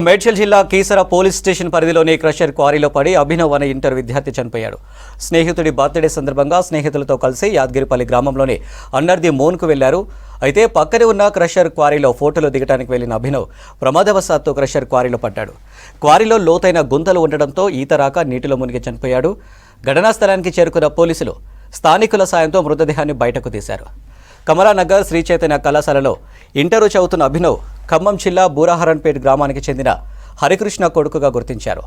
మేడ్చల్ జిల్లా Keesara police station పరిధిలోని crusher క్వారీలో పడి అభినవ్ అనే ఇంటర్ విద్యార్థి చనిపోయాడు. స్నేహితుడి బర్త్డే సందర్భంగా స్నేహితులతో కలిసి యాదగిరిపల్లి గ్రామంలోని అన్నర్ది మోన్కు వెళ్లారు. అయితే పక్కనే ఉన్న క్రషర్ క్వారీలో ఫోటోలు దిగడానికి వెళ్లిన అభినవ్ ప్రమాదవశాత్తు క్రషర్ క్వారీలో పడ్డాడు. క్వారీలో లోతైన గుంతలు ఉండడంతో ఈత రాక నీటిలో మునిగి చనిపోయాడు. ఘటనా స్థలానికి చేరుకున్న పోలీసులు స్థానికుల సాయంతో మృతదేహాన్ని బయటకు తీశారు. కమలానగర్ శ్రీ చైతన్య కళాశాలలో ఇంటరు చదువుతున్న అభినవ్ ఖమ్మం జిల్లా బూరాహరన్పేట్ గ్రామానికి చెందిన హరికృష్ణ కొడుకుగా గుర్తించారు.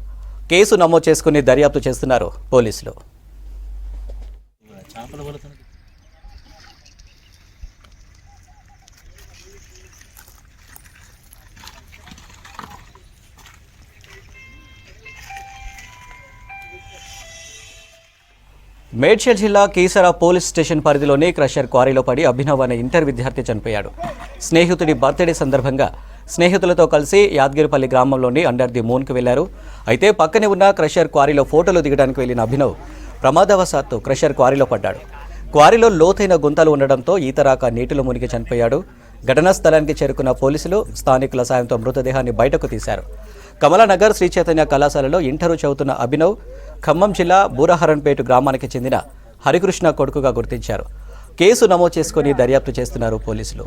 కేసు నమోదు చేసుకుని దర్యాప్తు చేస్తున్నారు పోలీసులు. మేడ్చల్ జిల్లా కీసర పోలీస్ స్టేషన్ పరిధిలోని క్రషర్ క్వారీలో పడి అభినవ్ అనే ఇంటర్ విద్యార్థి చనిపోయాడు. స్నేహితుడి బర్త్డే సందర్భంగా స్నేహితులతో కలిసి యాదగిరిపల్లి గ్రామంలోని అండర్ ది మూన్కు వెళ్లారు. అయితే పక్కనే ఉన్న క్రషర్ క్వారీలో ఫోటోలు దిగడానికి వెళ్లిన అభినవ్ ప్రమాదవశాత్తు క్రషర్ క్వారీలో పడ్డాడు. క్వారీలో లోతైన గుంతలు ఉండడంతో ఈత రాక నీటిలో మునిగి చనిపోయాడు. ఘటనా స్థలానికి చేరుకున్న పోలీసులు స్థానికుల సాయంతో మృతదేహాన్ని బయటకు తీశారు. కమలానగర్ శ్రీ చైతన్య కళాశాలలో ఇంటరు చదువుతున్న అభినవ్ ఖమ్మం జిల్లా బూరాహరన్పేట గ్రామానికి చెందిన హరికృష్ణ కొడుకుగా గుర్తించారు. కేసు నమోదు చేసుకుని దర్యాప్తు చేస్తున్నారు పోలీసులు.